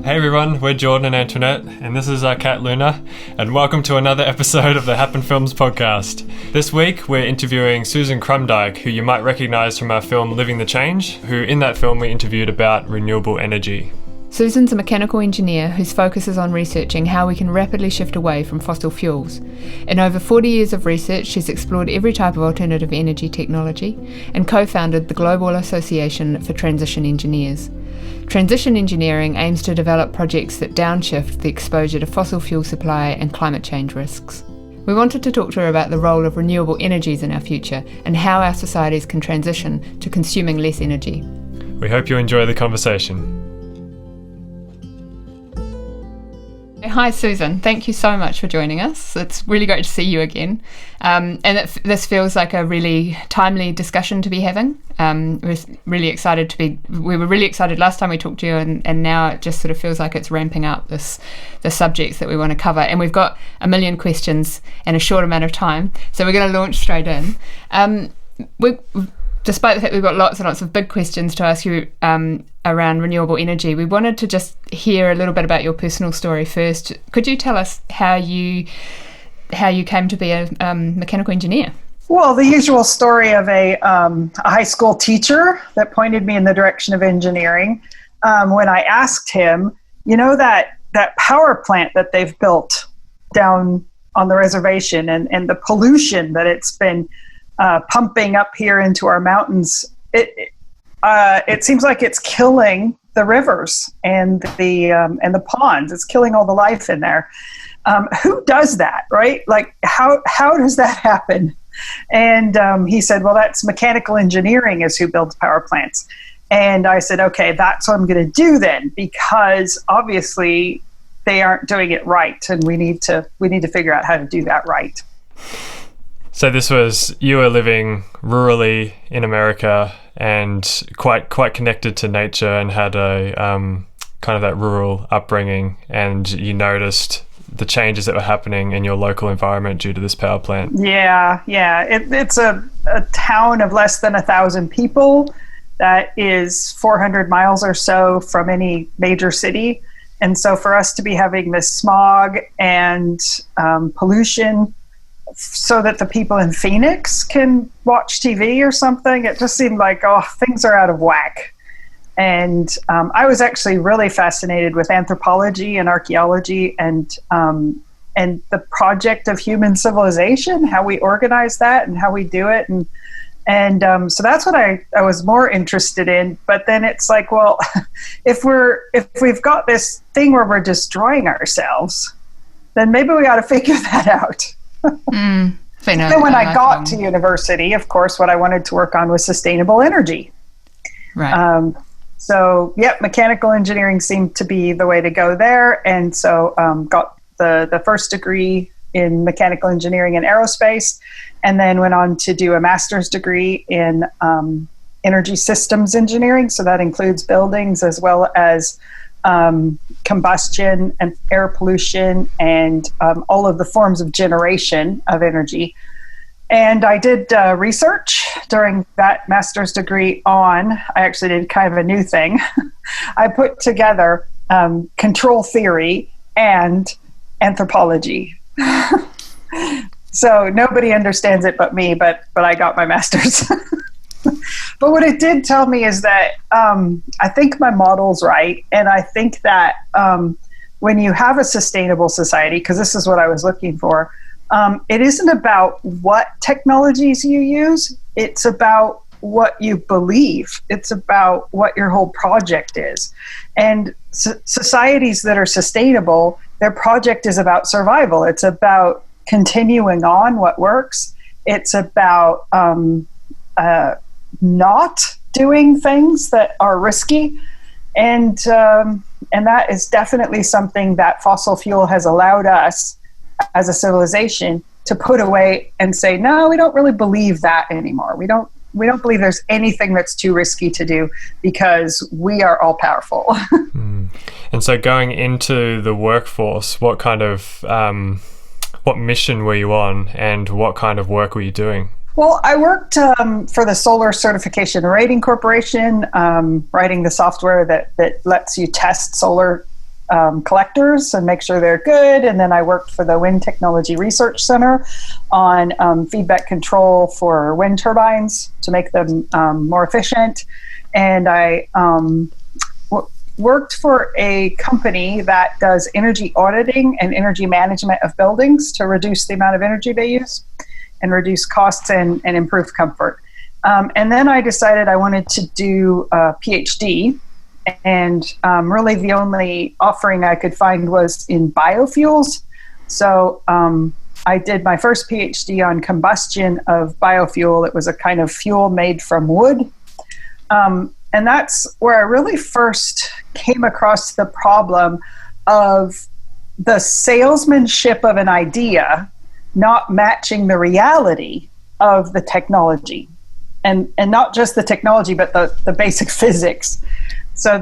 Hey everyone, we're Jordan and Antoinette, and this is our cat Luna, and welcome to another episode of the Happen Films podcast. This week we're interviewing Susan Krumdieck, who you might recognise from our film Living the Change, who in that film we interviewed about renewable energy. Susan's a mechanical engineer whose focus is on researching how we can rapidly shift away from fossil fuels. In over 40 years of research, she's explored every type of alternative energy technology and co-founded the Global Association for Transition Engineers. Transition engineering aims to develop projects that downshift the exposure to fossil fuel supply and climate change risks. We wanted to talk to her about the role of renewable energies in our future and how our societies can transition to consuming less energy. We hope you enjoy the conversation. Hi Susan, thank you so much for joining us. It's really great to see you again. This feels like a really timely discussion to be having. We were really excited last time we talked to you, and now it just sort of feels like it's ramping up the subjects that we want to cover. And we've got a million questions in a short amount of time, so we're going to launch straight in. Despite the fact we've got lots and lots of big questions to ask you around renewable energy, we wanted to just hear a little bit about your personal story first. Could you tell us how you came to be a mechanical engineer? Well, the usual story of a high school teacher that pointed me in the direction of engineering. When I asked him, that power plant that they've built down on the reservation and the pollution that it's been pumping up here into our mountains, it seems like it's killing the rivers and the ponds. It's killing all the life in there. Who does that, right? Like, how does that happen? And he said, well, that's mechanical engineering is who builds power plants. And I said, okay, that's what I'm going to do then, because obviously they aren't doing it right, and we need to figure out how to do that right. So this was, you were living rurally in America and quite connected to nature and had a kind of that rural upbringing, and you noticed the changes that were happening in your local environment due to this power plant. Yeah. It's a town of less than 1,000 people that is 400 miles or so from any major city. And so for us to be having this smog and pollution so that the people in Phoenix can watch TV or something, it just seemed like, things are out of whack. And I was actually really fascinated with anthropology and archaeology and the project of human civilization, how we organize that and how we do it. And so that's what I was more interested in. But then it's like, well, if we've got this thing where we're destroying ourselves, then maybe we got to figure that out. Then when I got to university, of course, what I wanted to work on was sustainable energy. Right. Mechanical engineering seemed to be the way to go there. And so got the first degree in mechanical engineering and aerospace, and then went on to do a master's degree in energy systems engineering. So that includes buildings as well as combustion and air pollution and all of the forms of generation of energy. And I did research during that master's degree I actually did kind of a new thing. I put together control theory and anthropology. So nobody understands it but me, but I got my master's. But what it did tell me is that I think my model's right. And I think that when you have a sustainable society, because this is what I was looking for, it isn't about what technologies you use. It's about what you believe. It's about what your whole project is. And societies that are sustainable, their project is about survival. It's about continuing on what works. It's about not doing things that are risky. And that is definitely something that fossil fuel has allowed us as a civilization to put away and say, no, we don't really believe that anymore. We don't believe there's anything that's too risky to do because we are all powerful. And so going into the workforce, what kind of, what mission were you on and what kind of work were you doing? Well, I worked for the Solar Certification and Rating Corporation, writing the software that lets you test solar collectors and make sure they're good. And then I worked for the Wind Technology Research Center on feedback control for wind turbines to make them more efficient. And I worked for a company that does energy auditing and energy management of buildings to reduce the amount of energy they use and reduce costs and improve comfort. And then I decided I wanted to do a PhD. And really the only offering I could find was in biofuels. So I did my first PhD on combustion of biofuel. It was a kind of fuel made from wood. And that's where I really first came across the problem of the salesmanship of an idea not matching the reality of the technology. And not just the technology, but the basic physics. So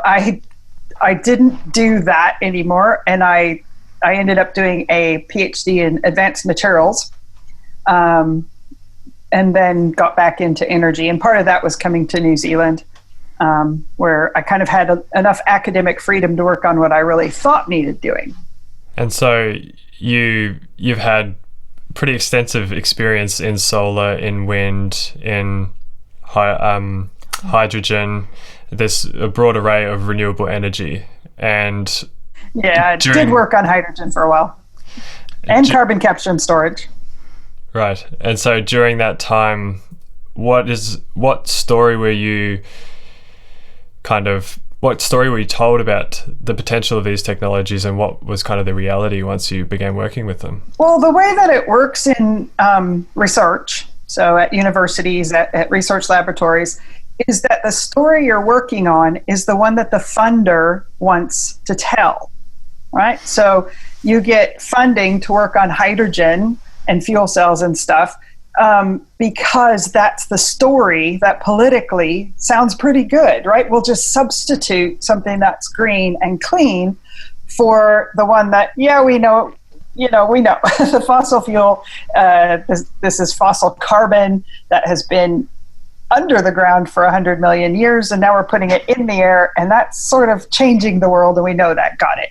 I didn't do that anymore, and I ended up doing a PhD in advanced materials, and then got back into energy. And part of that was coming to New Zealand, where I kind of had enough academic freedom to work on what I really thought needed doing. And so you've had pretty extensive experience in solar, in wind, in hydrogen. There's a broad array of renewable energy. And I did work on hydrogen for a while, and carbon capture and storage. Right. And so during that time, what story were you told about the potential of these technologies, and what was kind of the reality once you began working with them? Well, the way that it works in research, so at universities, at research laboratories, is that the story you're working on is the one that the funder wants to tell, right? So you get funding to work on hydrogen and fuel cells and stuff because that's the story that politically sounds pretty good, right? We'll just substitute something that's green and clean for the one that, we know the fossil fuel, this is fossil carbon that has been under the ground for 100 million years, and now we're putting it in the air, and that's sort of changing the world, and we know that. Got it.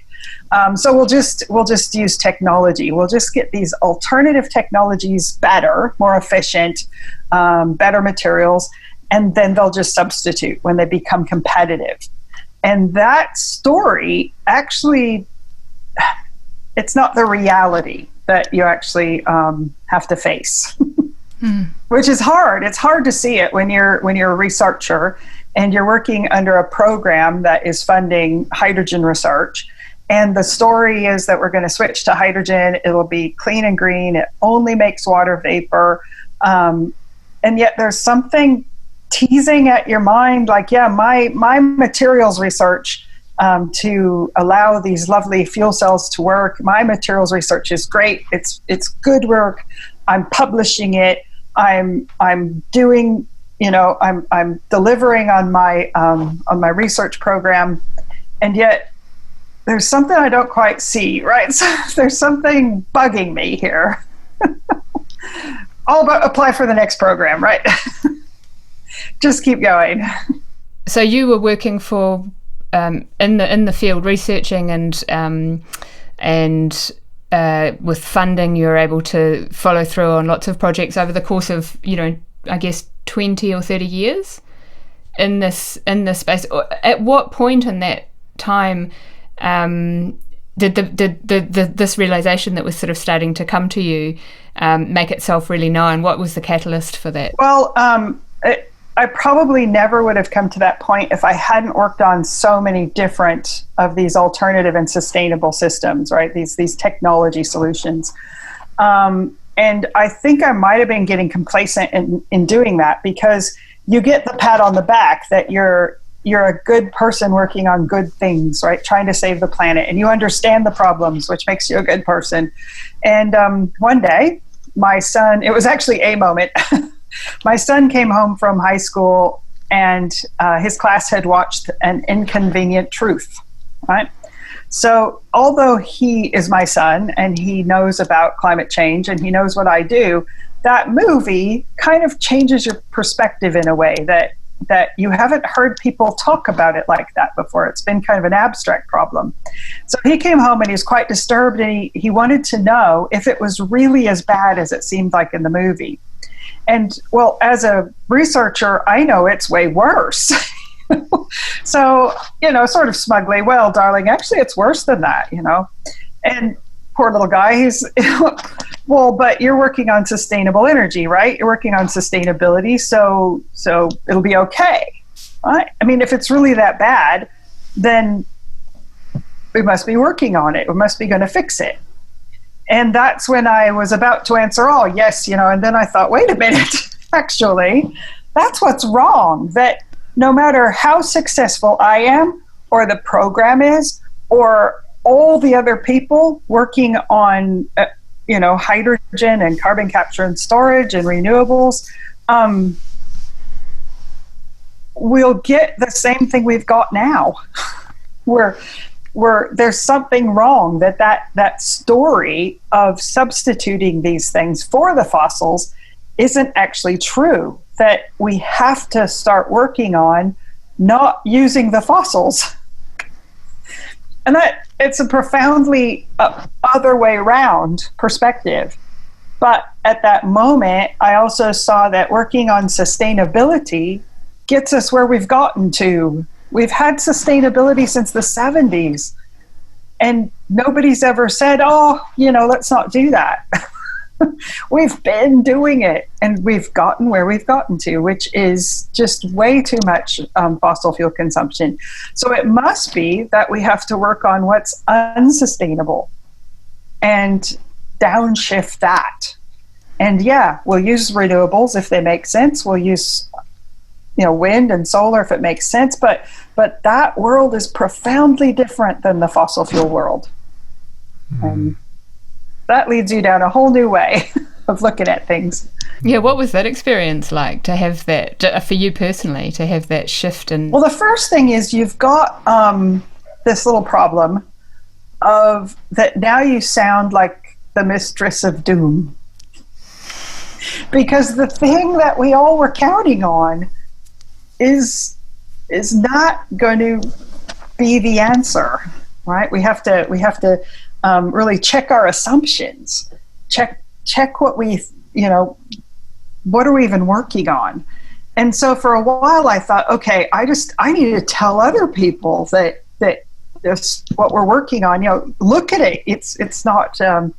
So we'll just use technology. We'll just get these alternative technologies better, more efficient, better materials, and then they'll just substitute when they become competitive. And that story actually, it's not the reality that you actually have to face. Which is hard. It's hard to see it when you're a researcher and you're working under a program that is funding hydrogen research. And the story is that we're going to switch to hydrogen. It'll be clean and green. It only makes water vapor. And yet there's something teasing at your mind like, my materials research to allow these lovely fuel cells to work. My materials research is great. It's good work. I'm publishing it. I'm doing, I'm delivering on my research program, and yet there's something I don't quite see, right? So there's something bugging me here. All about apply for the next program, right? Just keep going. So you were working for in the field researching and with funding, you're able to follow through on lots of projects over the course of, I guess 20 or 30 years in this space. At what point in that time did this realization that was sort of starting to come to you make itself really known? What was the catalyst for that? Well, I probably never would have come to that point if I hadn't worked on so many different of these alternative and sustainable systems, right? These technology solutions. And I think I might have been getting complacent in doing that, because you get the pat on the back that you're a good person working on good things, right? Trying to save the planet, and you understand the problems, which makes you a good person. And one day, my son, it was actually a moment, my son came home from high school and his class had watched An Inconvenient Truth, right? So although he is my son and he knows about climate change and he knows what I do, that movie kind of changes your perspective in a way that that you haven't heard people talk about it like that before. It's been kind of an abstract problem. So he came home and he was quite disturbed, and he wanted to know if it was really as bad as it seemed like in the movie. And well, as a researcher, I know it's way worse. So, sort of smugly, well, darling, actually it's worse than that, And poor little guy, he's, well, but you're working on sustainable energy, right? You're working on sustainability, so it'll be okay. Right? I mean, if it's really that bad, then we must be working on it. We must be going to fix it. And that's when I was about to answer, oh, yes, and then I thought, wait a minute, actually, that's what's wrong, that no matter how successful I am, or the program is, or all the other people working on, hydrogen and carbon capture and storage and renewables, we'll get the same thing we've got now. where there's something wrong, that story of substituting these things for the fossils isn't actually true, that we have to start working on not using the fossils. And that it's a profoundly other way around perspective. But at that moment, I also saw that working on sustainability gets us where we've gotten to. We've had sustainability since the 70s, and nobody's ever said, oh, let's not do that. We've been doing it, and we've gotten where we've gotten to, which is just way too much fossil fuel consumption. So it must be that we have to work on what's unsustainable and downshift that. And yeah, we'll use renewables if they make sense. We'll use wind and solar if it makes sense, but that world is profoundly different than the fossil fuel world. And that leads you down a whole new way of looking at things. Yeah, what was that experience like, to have that, for you personally, to have that shift? Well, the first thing is you've got this little problem of that now you sound like the mistress of doom. Because the thing that we all were counting on is not going to be the answer, right? We have to really check our assumptions, check what we, what are we even working on? And so for a while I thought, okay, I need to tell other people that this, what we're working on, look at it. It's not going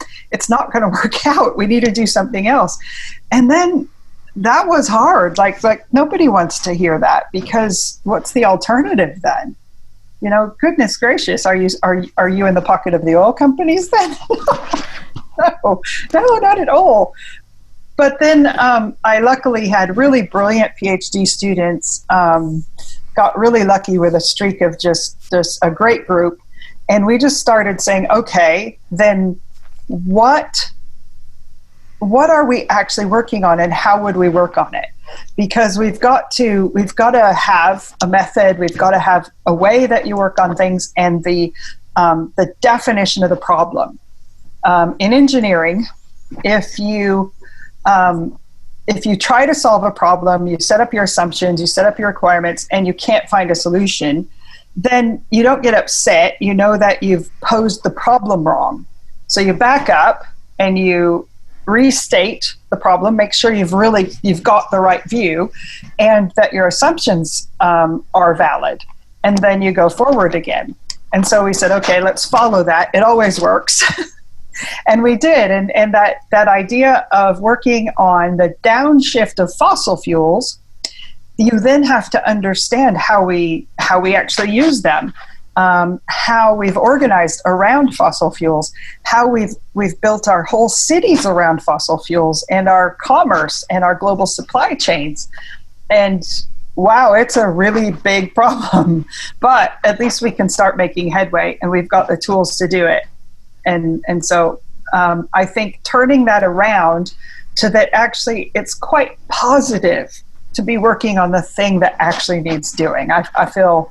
to work out. We need to do something else. And then that was hard. Like nobody wants to hear that, because what's the alternative then? Goodness gracious, are you in the pocket of the oil companies then? No, not at all. But then I luckily had really brilliant PhD students, got really lucky with a streak of just a great group. And we just started saying, okay, then what are we actually working on, and how would we work on it? Because we've got to have a method, we've got to have a way that you work on things, and the definition of the problem. In engineering, if you try to solve a problem, you set up your assumptions, you set up your requirements, and you can't find a solution, then you don't get upset. You know that you've posed the problem wrong. So you back up and you restate the problem, make sure you've got the right view, and that your assumptions are valid. And then you go forward again. And so we said, okay, let's follow that. It always works. And we did. And that idea of working on the downshift of fossil fuels, you then have to understand how we actually use them, how we've organized around fossil fuels, how we've built our whole cities around fossil fuels, and our commerce and our global supply chains. And wow, it's a really big problem, but at least we can start making headway, and we've got the tools to do it. And so I think turning that around to that, actually it's quite positive to be working on the thing that actually needs doing. I feel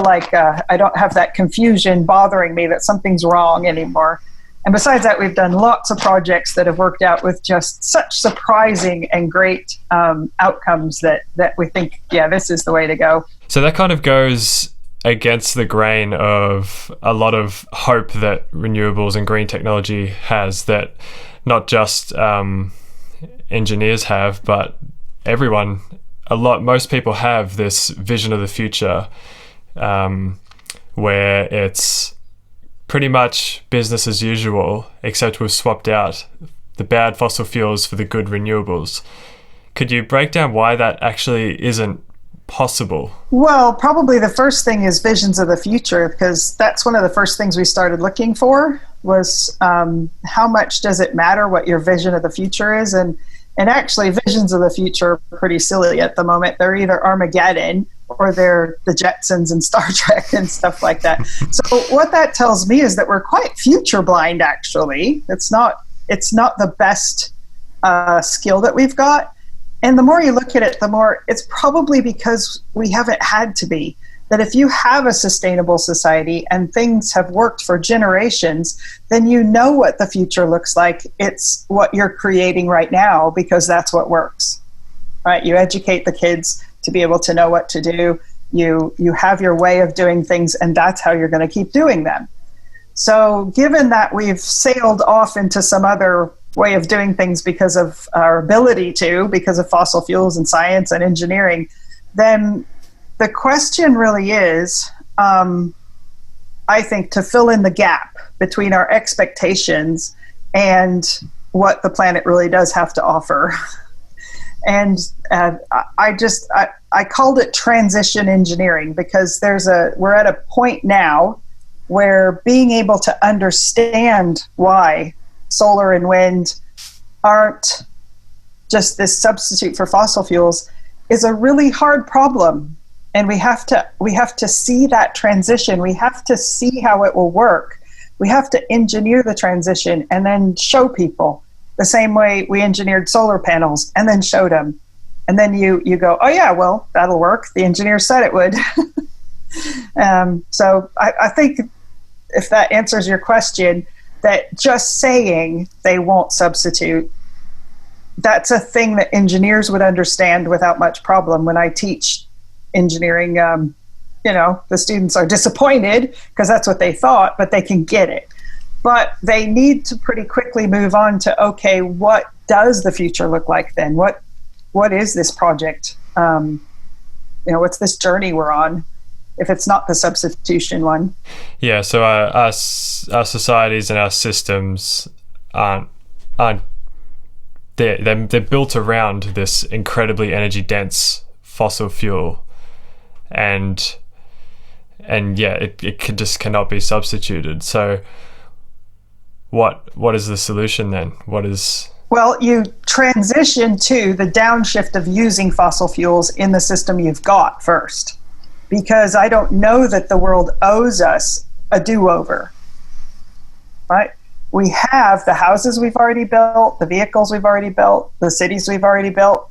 like I don't have that confusion bothering me that something's wrong anymore. And besides that, we've done lots of projects that have worked out with just such surprising and great outcomes that we think, yeah, this is the way to go. So that kind of goes against the grain of a lot of hope that renewables and green technology has, that not just engineers have, but everyone, most people have this vision of the future where it's pretty much business as usual, except we've swapped out the bad fossil fuels for the good renewables. Could you break down why that actually isn't possible? Well, probably the first thing is visions of the future, because that's one of the first things we started looking for was how much does it matter what your vision of the future is? And actually, visions of the future are pretty silly at the moment. They're either Armageddon or they're the Jetsons and Star Trek and stuff like that. So what that tells me is that we're quite future blind, actually. It's not the best skill that we've got. And the more you look at it, the more it's probably because we haven't had to be. That if you have a sustainable society and things have worked for generations, then you know what the future looks like. It's what you're creating right now because that's what works, right? You educate the kids to be able to know what to do. You have your way of doing things, and that's how you're going to keep doing them. So given that we've sailed off into some other way of doing things because of our ability to, because of fossil fuels and science and engineering, then the question really is, I think, to fill in the gap between our expectations and what the planet really does have to offer. And I called it transition engineering because we're at a point now where being able to understand why solar and wind aren't just this substitute for fossil fuels is a really hard problem. And we have to see that transition. We have to see how it will work. We have to engineer the transition and then show people the same way we engineered solar panels and then showed them. And then you go, oh yeah, well, that'll work. The engineer said it would. So I think if that answers your question, that just saying they won't substitute, that's a thing that engineers would understand without much problem. When I teach engineering, the students are disappointed because that's what they thought, but they can get it. But they need to pretty quickly move on to, okay, what does the future look like then? What is this project? What's this journey we're on, if it's not the substitution one? Yeah, so our societies and our systems aren't they're built around this incredibly energy dense fossil fuel, and yeah, it just cannot be substituted. So what is the solution then? Well, you transition to the downshift of using fossil fuels in the system you've got first, because I don't know that the world owes us a do-over, right? We have the houses we've already built, the vehicles we've already built, the cities we've already built,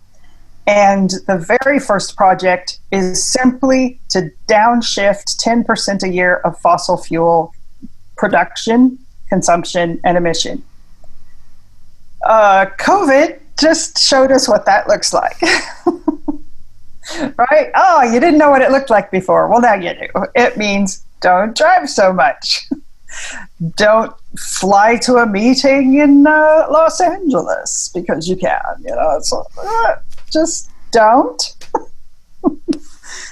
and the very first project is simply to downshift 10% a year of fossil fuel production, consumption, and emission. COVID just showed us what that looks like. Right? Oh, you didn't know what it looked like before. Well, now you do. It means don't drive so much. Don't fly to a meeting in Los Angeles because you can. So, just don't.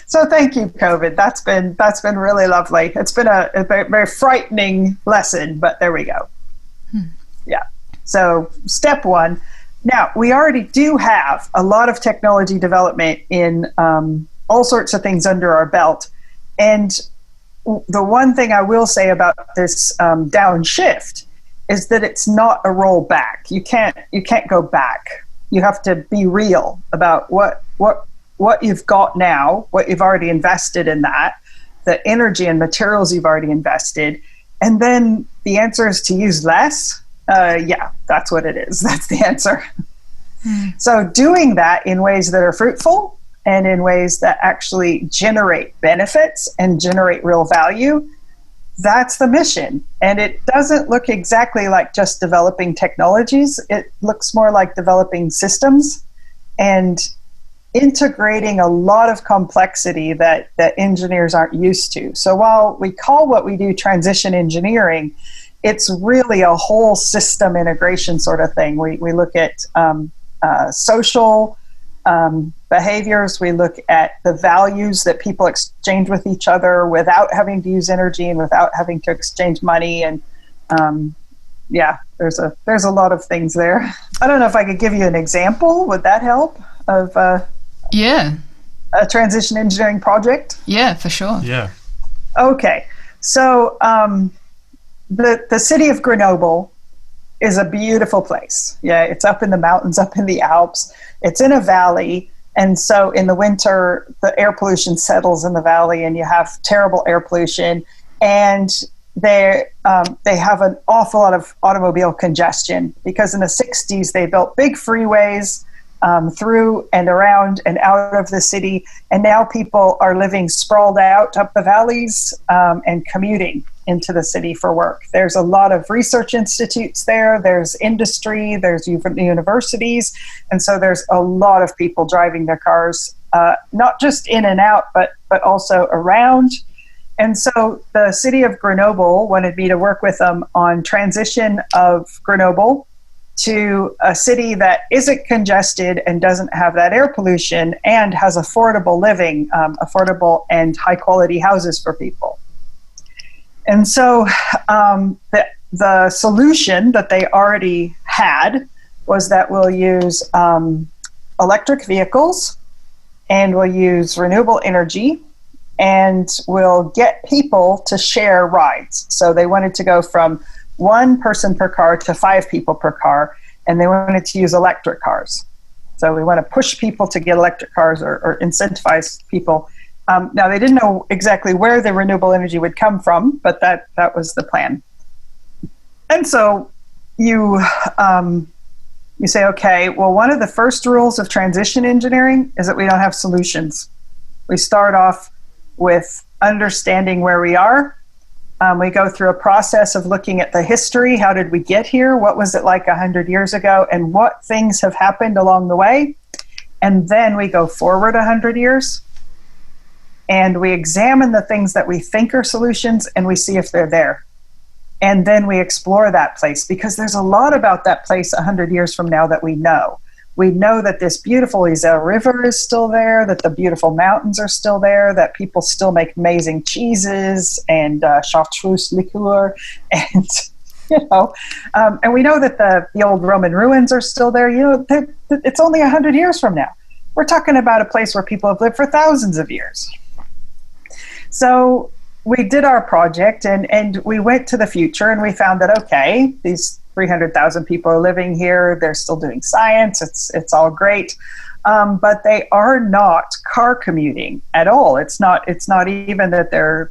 So thank you, COVID. That's been really lovely. It's been a very, very frightening lesson, but there we go. Yeah. So step one. Now, we already do have a lot of technology development in all sorts of things under our belt. And the one thing I will say about this downshift is that it's not a rollback. You can't go back. You have to be real about what you've got now, what you've already invested in that, the energy and materials you've already invested, and then the answer is to use less. Yeah, that's what it is. That's the answer. So doing that in ways that are fruitful and in ways that actually generate benefits and generate real value, that's the mission. And it doesn't look exactly like just developing technologies. It looks more like developing systems and integrating a lot of complexity that engineers aren't used to. So while we call what we do transition engineering, it's really a whole system integration sort of thing. We look at social behaviors. We look at the values that people exchange with each other without having to use energy and without having to exchange money. And there's a lot of things there. I don't know if I could give you an example. Would that help of a transition engineering project? Yeah, for sure. Yeah. Okay. So the city of Grenoble is a beautiful place. Yeah, it's up in the mountains, up in the Alps. It's in a valley. And so in the winter, the air pollution settles in the valley and you have terrible air pollution. And they have an awful lot of automobile congestion because in the 60s, they built big freeways through and around and out of the city. And now people are living sprawled out up the valleys and commuting into the city for work. There's a lot of research institutes there, there's industry, there's universities, and so there's a lot of people driving their cars, not just in and out, but also around. And so the city of Grenoble wanted me to work with them on transition of Grenoble to a city that isn't congested and doesn't have that air pollution and has affordable living, affordable and high quality houses for people. And so the solution that they already had was that we'll use electric vehicles and we'll use renewable energy and we'll get people to share rides. So they wanted to go from 1 person per car to 5 people per car, and they wanted to use electric cars. So we want to push people to get electric cars or incentivize people. Now, they didn't know exactly where the renewable energy would come from, but that was the plan. And so you say, okay, well, one of the first rules of transition engineering is that we don't have solutions. We start off with understanding where we are. We go through a process of looking at the history. How did we get here? What was it like 100 years ago? And what things have happened along the way? And then we go forward 100 years. And we examine the things that we think are solutions and we see if they're there. And then we explore that place because there's a lot about that place 100 years from now that we know. We know that this beautiful Isère River is still there, that the beautiful mountains are still there, that people still make amazing cheeses and chartreuse liqueur, and and we know that the old Roman ruins are still there. It's only 100 years from now. We're talking about a place where people have lived for thousands of years. So we did our project and we went to the future and we found that, okay, these 300,000 people are living here. They're still doing science. It's all great. But they are not car commuting at all. It's not even that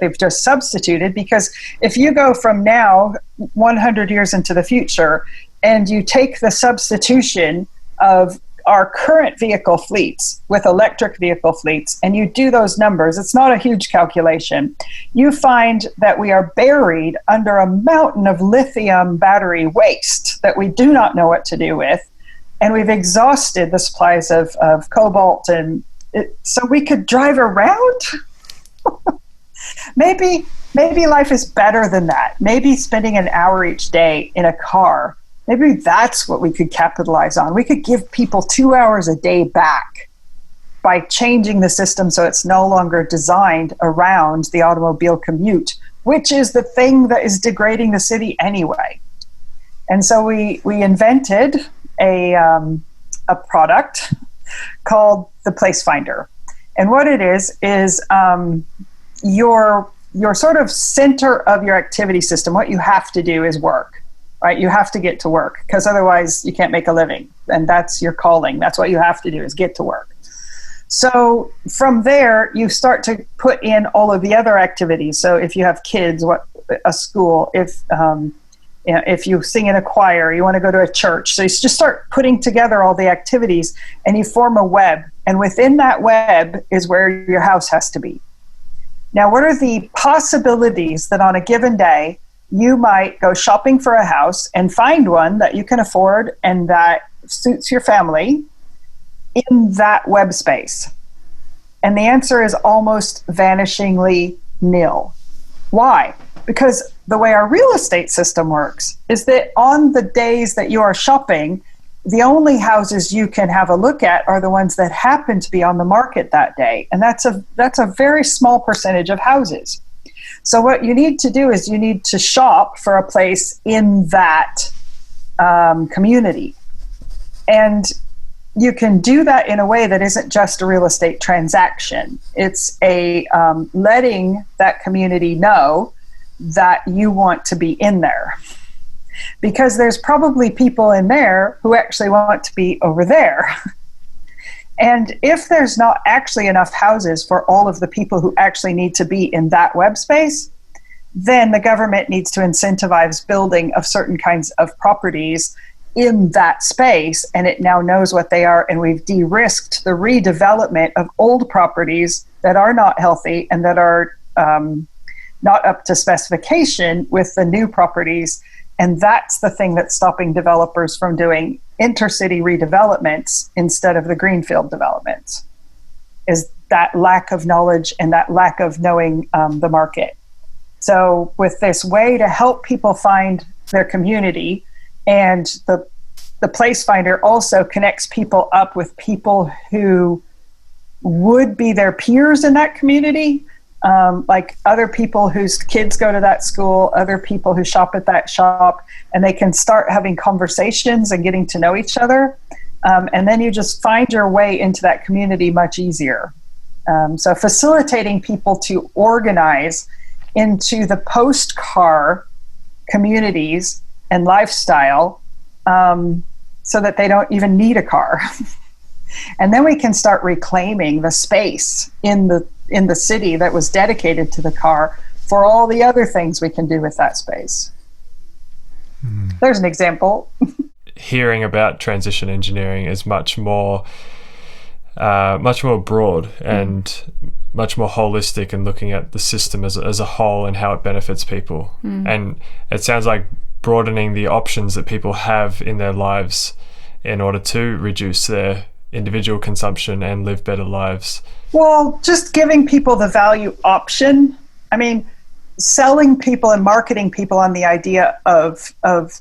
they've just substituted, because if you go from now 100 years into the future and you take the substitution of our current vehicle fleets with electric vehicle fleets, and you do those numbers, it's not a huge calculation, you find that we are buried under a mountain of lithium battery waste that we do not know what to do with, and we've exhausted the supplies of cobalt, and so we could drive around? Maybe life is better than that. Maybe spending an hour each day in a car, maybe that's what we could capitalize on. We could give people 2 hours a day back by changing the system so it's no longer designed around the automobile commute, which is the thing that is degrading the city anyway. And so we invented a product called the Place Finder. And what it is your sort of center of your activity system. What you have to do is work. Right? You have to get to work because otherwise you can't make a living. And that's your calling. That's what you have to do, is get to work. So from there, you start to put in all of the other activities. So if you have kids, a school, if you sing in a choir, you want to go to a church. So you just start putting together all the activities and you form a web. And within that web is where your house has to be. Now, what are the possibilities that on a given day you might go shopping for a house and find one that you can afford and that suits your family in that web space? And the answer is almost vanishingly nil. Why? Because the way our real estate system works is that on the days that you are shopping, the only houses you can have a look at are the ones that happen to be on the market that day. And that's a very small percentage of houses. So what you need to do is you need to shop for a place in that community. And you can do that in a way that isn't just a real estate transaction. It's a letting that community know that you want to be in there. Because there's probably people in there who actually want to be over there. And if there's not actually enough houses for all of the people who actually need to be in that web space, then the government needs to incentivize building of certain kinds of properties in that space, and it now knows what they are, and we've de-risked the redevelopment of old properties that are not healthy and that are not up to specification with the new properties. And that's the thing that's stopping developers from doing intercity redevelopments instead of the greenfield developments, is that lack of knowledge and that lack of knowing the market. So with this way to help people find their community, and the place finder also connects people up with people who would be their peers in that community, like other people whose kids go to that school, other people who shop at that shop, and they can start having conversations and getting to know each other. And then you just find your way into that community much easier. So facilitating people to organize into the post-car communities and lifestyle so that they don't even need a car. And then we can start reclaiming the space in the city that was dedicated to the car for all the other things we can do with that space. There's an example. Hearing about transition engineering is much more broad and much more holistic, and looking at the system as a whole and how it benefits people. And it sounds like broadening the options that people have in their lives in order to reduce their individual consumption and live better lives. Well, just giving people the value option. I mean, selling people and marketing people on the idea of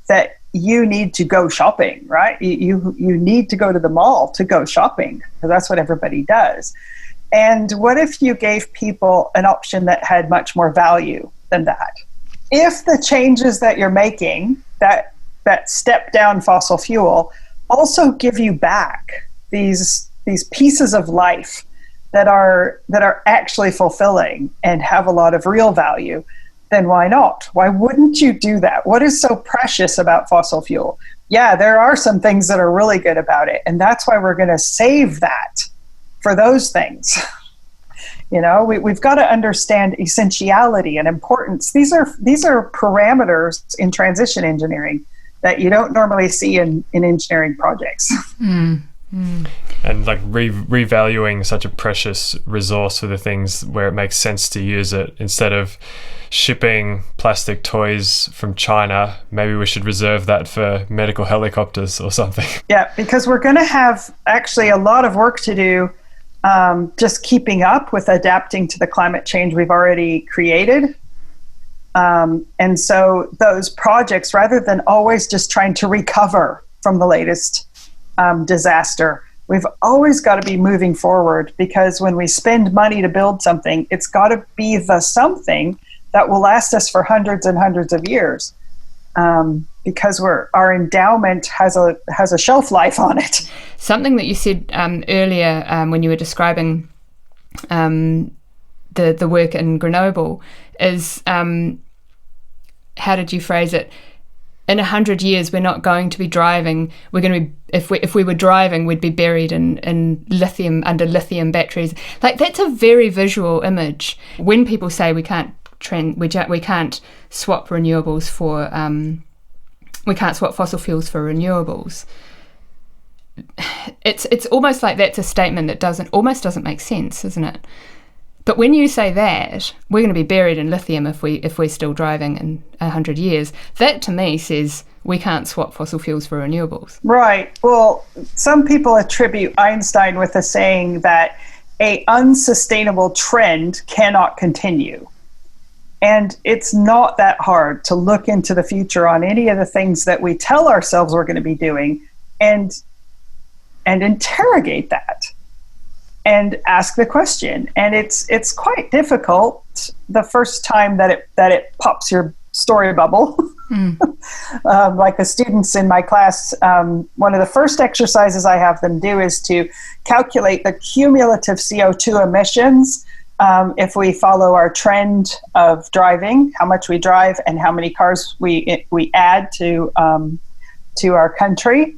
that you need to go shopping, right? You need to go to the mall to go shopping, because that's what everybody does. And what if you gave people an option that had much more value than that? If the changes that you're making, that step down fossil fuel, also give you back these pieces of life that are actually fulfilling and have a lot of real value, then why not? Why wouldn't you do that? What is so precious about fossil fuel? Yeah, there are some things that are really good about it, and that's why we're going to save that for those things. You know, we've got to understand essentiality and importance. These are parameters in transition engineering that you don't normally see in engineering projects. And like revaluing such a precious resource for the things where it makes sense to use it. Instead of shipping plastic toys from China, maybe we should reserve that for medical helicopters or something. Yeah, because we're going to have actually a lot of work to do just keeping up with adapting to the climate change we've already created. And so those projects, rather than always just trying to recover from the latest disaster, we've always got to be moving forward, because when we spend money to build something, it's got to be the something that will last us for hundreds and hundreds of years, because our endowment has a shelf life on it. Something that you said earlier when you were describing the work in Renewable is, how did you phrase it? In 100 years, we're not going to be driving. We're going to be, if we were driving, we'd be buried in lithium, under lithium batteries. Like, that's a very visual image. When people say we can't swap renewables for, we can't swap fossil fuels for renewables, it's almost like that's a statement that doesn't make sense, isn't it? But when you say that, we're going to be buried in lithium if we're still driving in 100 years, that to me says we can't swap fossil fuels for renewables. Right. Well, some people attribute Einstein with the saying that a unsustainable trend cannot continue. And it's not that hard to look into the future on any of the things that we tell ourselves we're going to be doing and interrogate that and ask the question. And it's quite difficult the first time that it pops your story bubble. Like the students in my class, one of the first exercises I have them do is to calculate the cumulative CO2 emissions if we follow our trend of driving, how much we drive and how many cars we add to our country.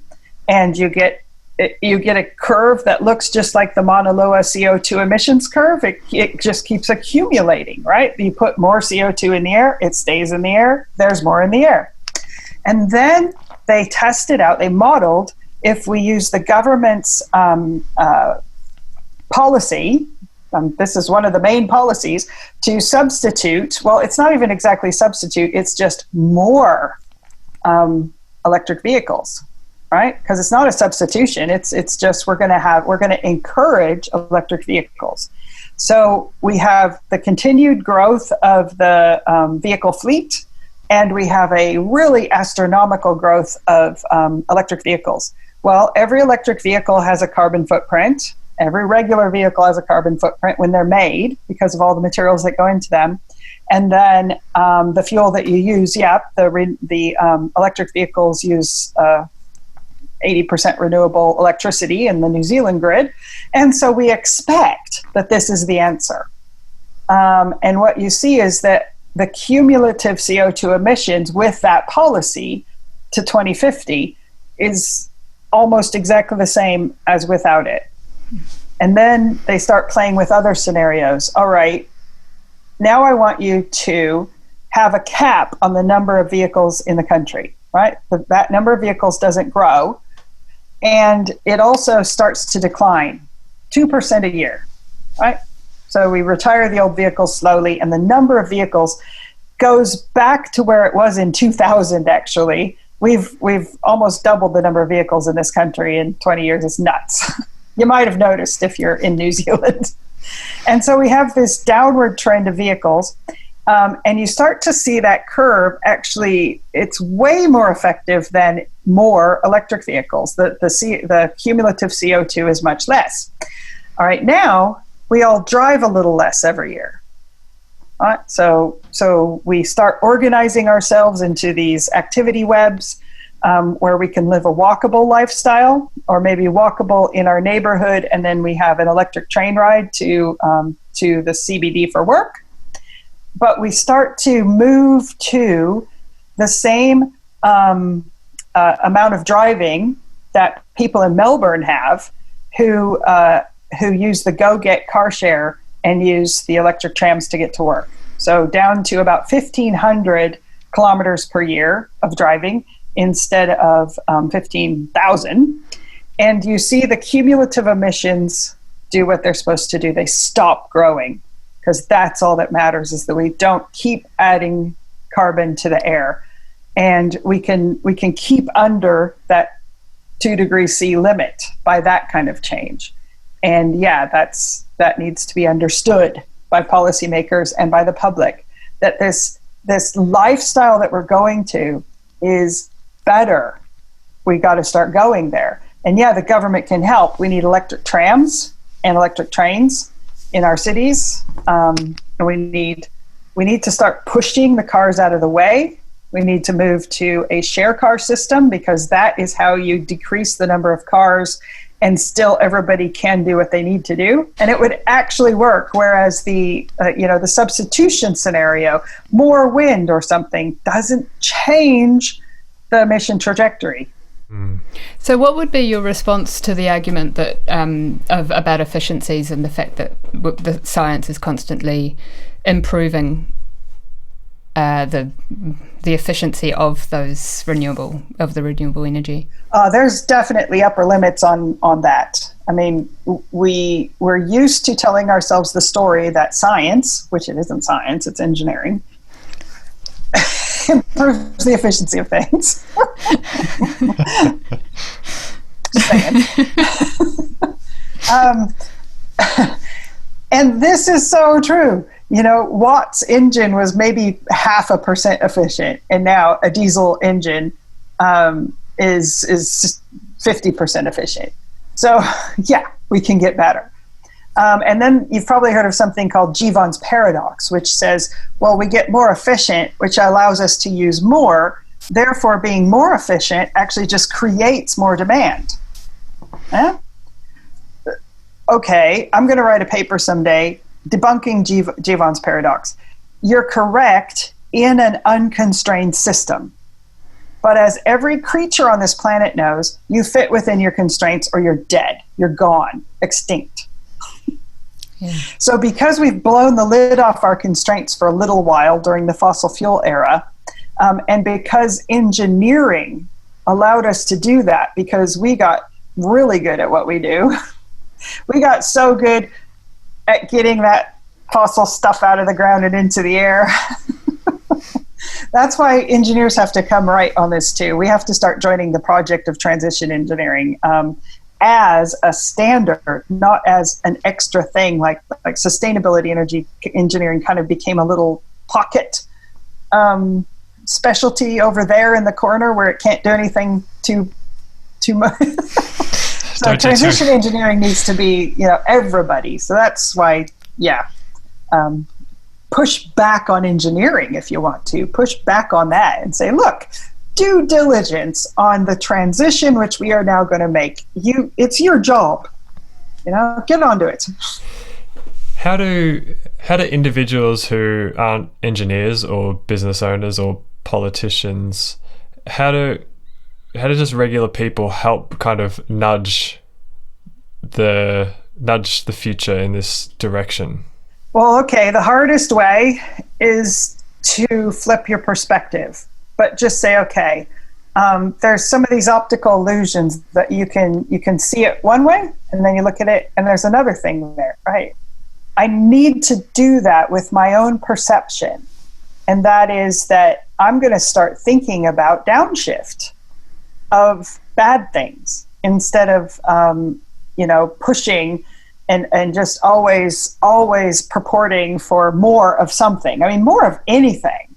And you get a curve that looks just like the Mauna Loa CO2 emissions curve. It just keeps accumulating, right? You put more CO2 in the air, it stays in the air, there's more in the air. And then they tested out, they modeled, if we use the government's policy, this is one of the main policies, to substitute, well, it's not even exactly substitute, it's just more electric vehicles. Right? Because it's not a substitution. It's just we're going to encourage electric vehicles. So we have the continued growth of the vehicle fleet, and we have a really astronomical growth of electric vehicles. Well, every electric vehicle has a carbon footprint. Every regular vehicle has a carbon footprint when they're made because of all the materials that go into them. And then the fuel that you use, the electric vehicles use 80% renewable electricity in the New Zealand grid. And so we expect that this is the answer. And what you see is that the cumulative CO2 emissions with that policy to 2050 is almost exactly the same as without it. And then they start playing with other scenarios. All right, now I want you to have a cap on the number of vehicles in the country, right? That number of vehicles doesn't grow. And it also starts to decline 2% a year, right? So we retire the old vehicles slowly, and the number of vehicles goes back to where it was in 2000, actually. We've almost doubled the number of vehicles in this country in 20 years. It's nuts. You might have noticed if you're in New Zealand. And so we have this downward trend of vehicles. And you start to see that curve, actually, it's way more effective than more electric vehicles. The cumulative CO2 is much less. All right, now we all drive a little less every year. All right, so we start organizing ourselves into these activity webs where we can live a walkable lifestyle, or maybe walkable in our neighborhood, and then we have an electric train ride to the CBD for work. But we start to move to the same amount of driving that people in Melbourne have who use the Go-Get car share and use the electric trams to get to work. So down to about 1,500 kilometers per year of driving instead of 15,000. And you see the cumulative emissions do what they're supposed to do. They stop growing. Because that's all that matters, is that we don't keep adding carbon to the air, and we can keep under that 2 degrees C limit by that kind of change. And that needs to be understood by policymakers and by the public, that this lifestyle that we're going to is better. We got to start going there. And the government can help. We need electric trams and electric trains in our cities. And we need to start pushing the cars out of the way. We need to move to a share car system, because that is how you decrease the number of cars and still everybody can do what they need to do. And it would actually work. Whereas the substitution scenario, more wind or something, doesn't change the emission trajectory. So what would be your response to the argument that about efficiencies and the fact that the science is constantly improving the efficiency of the renewable energy? There's definitely upper limits on that. I mean, we're used to telling ourselves the story that science, which it isn't science, it's engineering, improves the efficiency of things. Just saying. And this is so true. You know, Watt's engine was maybe 0.5% efficient, and now a diesel engine is 50% efficient. So, yeah, we can get better. And then you've probably heard of something called Jevons paradox, which says, well, we get more efficient, which allows us to use more. Therefore, being more efficient actually just creates more demand. Eh? Okay, I'm going to write a paper someday debunking Jevons paradox. You're correct in an unconstrained system. But as every creature on this planet knows, you fit within your constraints or you're dead. You're gone, extinct. Yeah. So because we've blown the lid off our constraints for a little while during the fossil fuel era, and because engineering allowed us to do that, because we got really good at what we do, we got so good at getting that fossil stuff out of the ground and into the air. That's why engineers have to come right on this too. We have to start joining the project of transition engineering as a standard, not as an extra thing. Like sustainability energy engineering kind of became a little pocket specialty over there in the corner where it can't do anything too much. So transition engineering needs to be, everybody. So that's why, push back on engineering if you want to. Push back on that and say, look, due diligence on the transition which we are now going to make. It's your job. Get onto it. How do individuals who aren't engineers or business owners or politicians, how do just regular people help kind of nudge the future in this direction? Well, okay, the hardest way is to flip your perspective, but just say, okay, there's some of these optical illusions that you can see it one way, and then you look at it, and there's another thing there, right? I need to do that with my own perception, and that is that I'm going to start thinking about downshift of bad things instead of, pushing and just always purporting for more of something. I mean, more of anything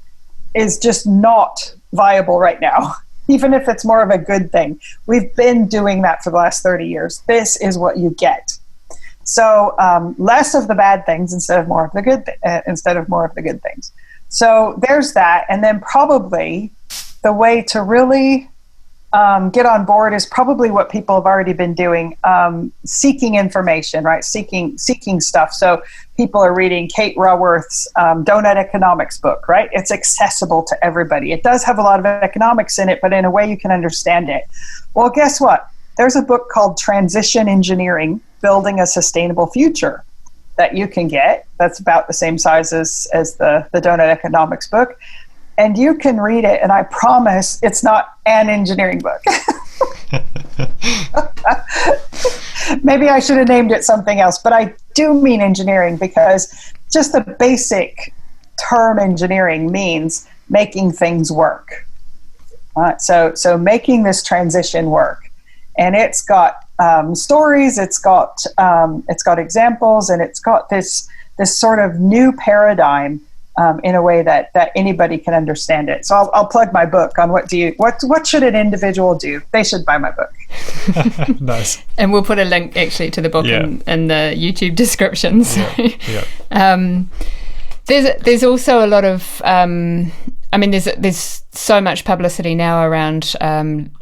is just not viable right now, even if it's more of a good thing. We've been doing that for the last 30 years. This is what you get. So less of the bad things instead of more of the good things. So there's that. And then probably the way to really get on board is probably what people have already been doing, seeking information, right? Seeking stuff. So people are reading Kate Raworth's Donut Economics book, right? It's accessible to everybody. It does have a lot of economics in it, but in a way you can understand it. Well, guess what? There's a book called Transition Engineering, Building a Sustainable Future that you can get. That's about the same size as the Donut Economics book. And you can read it, and I promise it's not an engineering book. Maybe I should have named it something else, but I do mean engineering because just the basic term engineering means making things work. So making this transition work. And it's got stories, it's got examples, and it's got this sort of new paradigm in a way that anybody can understand it. So I'll plug my book on what should an individual do. They should buy my book. Nice. And we'll put a link actually to the book in the YouTube description. So. Yeah. There's also a lot of there's so much publicity now around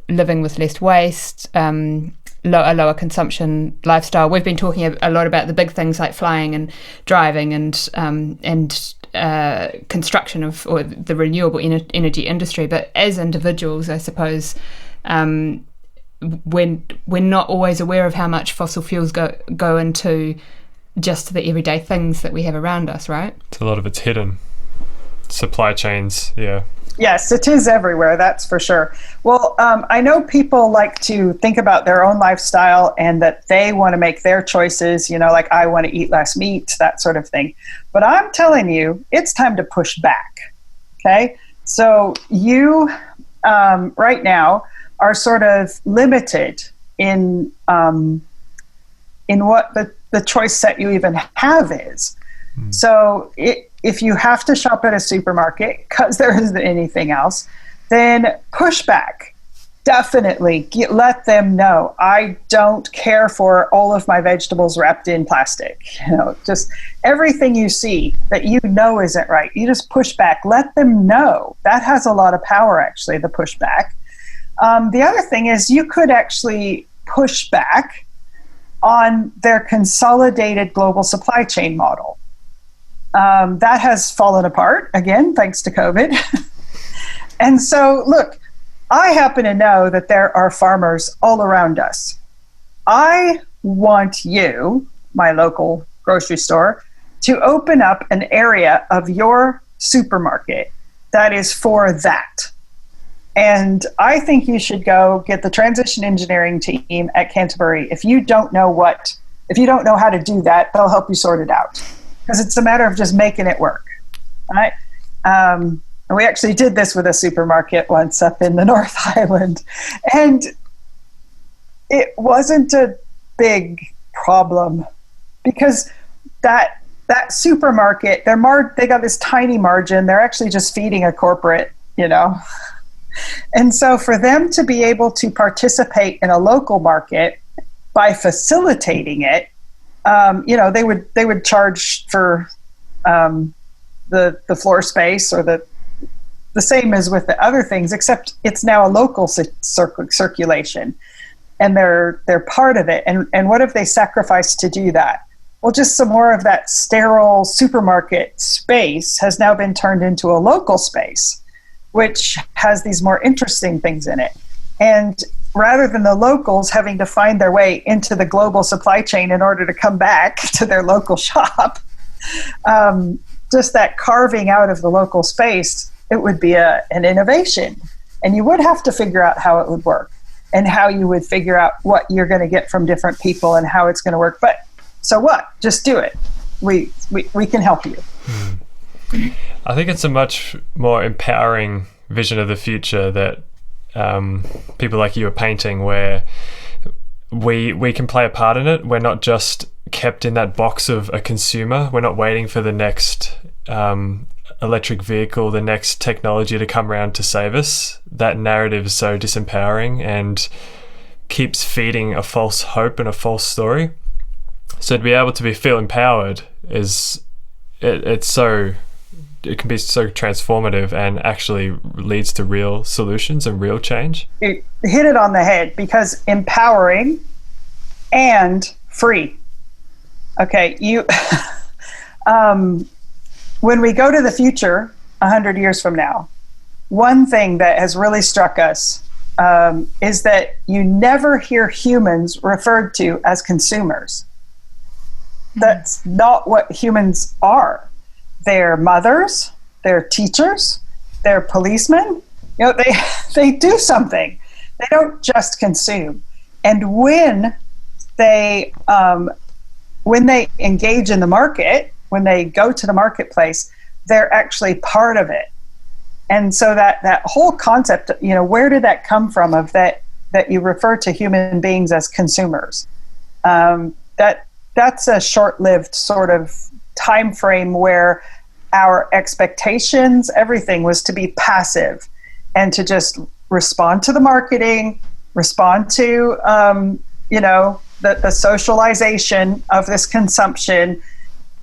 living with less waste, a lower consumption lifestyle. We've been talking a lot about the big things like flying and driving and construction or the renewable energy industry, but as individuals, I suppose, we're not always aware of how much fossil fuels go into just the everyday things that we have around us, right? A lot of it's hidden. Supply chains, yeah. Yes, it is everywhere, that's for sure. Well, I know people like to think about their own lifestyle and that they want to make their choices, like I want to eat less meat, that sort of thing. But I'm telling you, it's time to push back, okay? So you, right now, are sort of limited in what the choice set you even have is. So if you have to shop at a supermarket because there isn't anything else, then push back. Definitely let them know, I don't care for all of my vegetables wrapped in plastic. Just everything you see that isn't right, you just push back. Let them know. That has a lot of power, actually, the pushback. The other thing is you could actually push back on their consolidated global supply chain model. That has fallen apart, again, thanks to COVID. And so, look, I happen to know that there are farmers all around us. I want you, my local grocery store, to open up an area of your supermarket that is for that. And I think you should go get the transition engineering team at Canterbury. If you don't know how to do that, they'll help you sort it out. Because it's a matter of just making it work, right? And we actually did this with a supermarket once up in the North Island, and it wasn't a big problem because that supermarket, they got this tiny margin. They're actually just feeding a corporate, And so for them to be able to participate in a local market by facilitating it, they would charge for the floor space, or the same as with the other things, except it's now a local circulation, and they're part of it. And what have they sacrificed to do that? Well, just some more of that sterile supermarket space has now been turned into a local space, which has these more interesting things in it. And rather than the locals having to find their way into the global supply chain in order to come back to their local shop, just that carving out of the local space, it would be an innovation. And you would have to figure out how it would work and how you would figure out what you're going to get from different people and how it's going to work. But so what? Just do it. We can help you. I think it's a much more empowering vision of the future that people like you are painting, where we can play a part in it. We're not just kept in that box of a consumer. We're not waiting for the next electric vehicle, the next technology to come around to save us. That narrative is so disempowering and keeps feeding a false hope and a false story. So to be able to feel empowered it can be so transformative and actually leads to real solutions and real change. You hit it on the head, because empowering and free. Okay, when we go to the future 100 years from now, one thing that has really struck us is that you never hear humans referred to as consumers. That's not what humans are. They're mothers, they're teachers, they're policemen. They do something. They don't just consume. And when they engage in the market, when they go to the marketplace, they're actually part of it. And so that whole concept, where did that come from, of that you refer to human beings as consumers? That's a short-lived sort of time frame where our expectations, everything was to be passive and to just respond to the marketing, respond to the socialization of this consumption,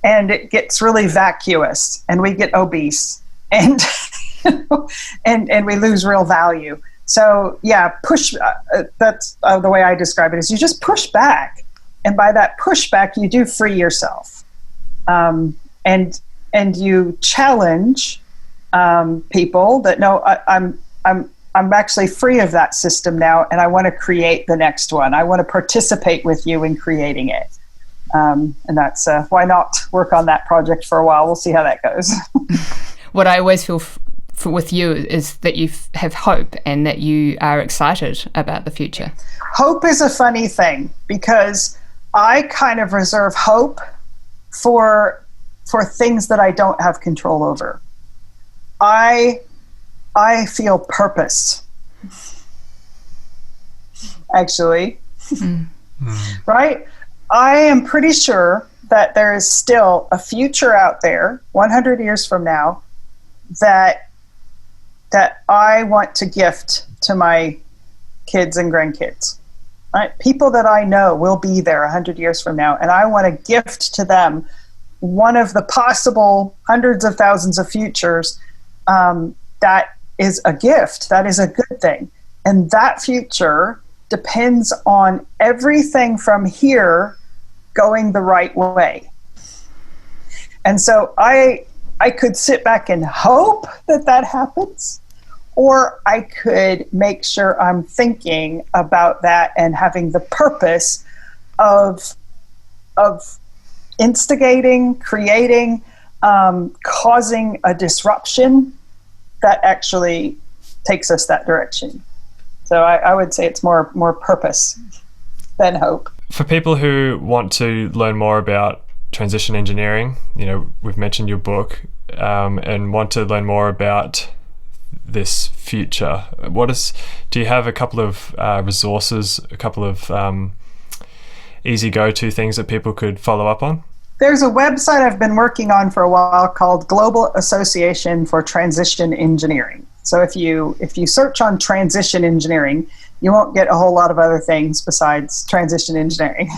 and it gets really vacuous and we get obese and and we lose real value. So yeah, that's the way I describe it, is you just push back, and by that pushback you do free yourself, and you challenge people that no, I'm actually free of that system now, and I want to create the next one. I want to participate with you in creating it. And that's why not work on that project for a while. We'll see how that goes. What I always feel with you is that you have hope and that you are excited about the future. Hope is a funny thing because I kind of reserve hope for things that I don't have control over. I feel purpose, actually. Right? I am pretty sure that there is still a future out there 100 years from now that I want to gift to my kids and grandkids. Right? People that I know will be there 100 years from now, and I want to gift to them one of the possible hundreds of thousands of futures. That is a gift. That is a good thing. And that future depends on everything from here going the right way. And so I could sit back and hope that happens, or I could make sure I'm thinking about that and having the purpose of instigating, creating, causing a disruption that actually takes us that direction. So I would say it's more purpose than hope. For people who want to learn more about transition engineering, we've mentioned your book, and want to learn more about this future, do you have a couple of resources, a couple of easy go-to things that people could follow up on? There's a website I've been working on for a while called Global Association for Transition Engineering. So if you search on transition engineering, you won't get a whole lot of other things besides transition engineering.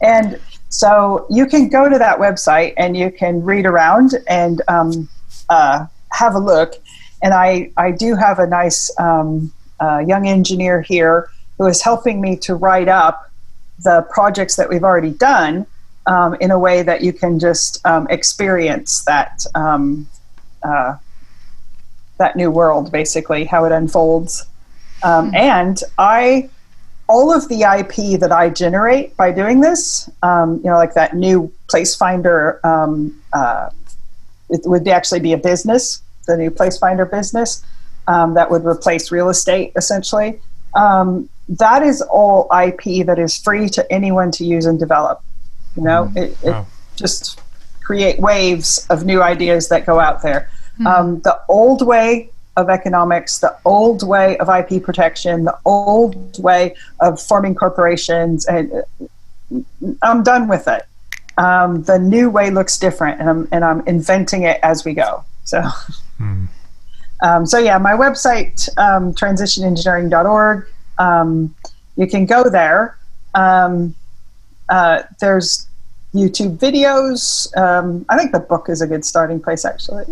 And so you can go to that website and you can read around and have a look. And I do have a nice young engineer here who is helping me to write up the projects that we've already done in a way that you can just experience that new world, basically, how it unfolds. And all of the IP that I generate by doing this, like that new place finder, it would actually be a business, the new place finder business that would replace real estate, essentially. That is all IP that is free to anyone to use and develop. It just create waves of new ideas that go out there. The old way of economics, the old way of IP protection, the old way of forming corporations, and I'm done with it. The new way looks different, and I'm inventing it as we go. So, so my website, transitionengineering.org. You can go there. There's YouTube videos. I think the book is a good starting place, actually.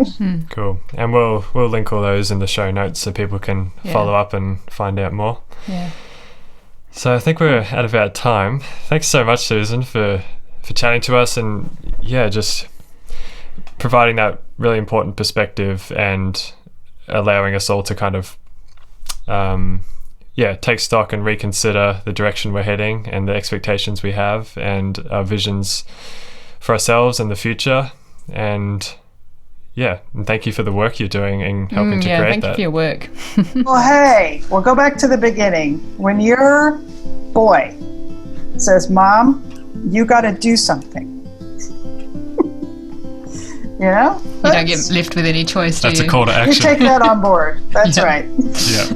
Cool. And we'll link all those in the show notes so people can follow up and find out more. Yeah. So I think we're at about time. Thanks so much, Susan, for chatting to us and just providing that really important perspective and allowing us all to kind of take stock and reconsider the direction we're heading and the expectations we have and our visions for ourselves and the future. And thank you for the work you're doing and helping to create that. Thank you for your work. Well, hey, we'll go back to the beginning. When your boy says, "Mom, you got to do something," you don't get left with any choice, do you? That's a call to action. You take that on board. That's right. Yeah.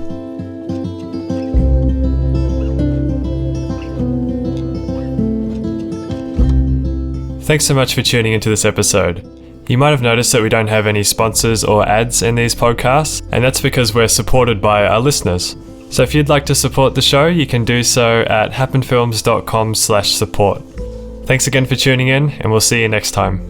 Thanks so much for tuning into this episode. You might have noticed that we don't have any sponsors or ads in these podcasts, and that's because we're supported by our listeners. So if you'd like to support the show, you can do so at happenfilms.com/support. Thanks again for tuning in, and we'll see you next time.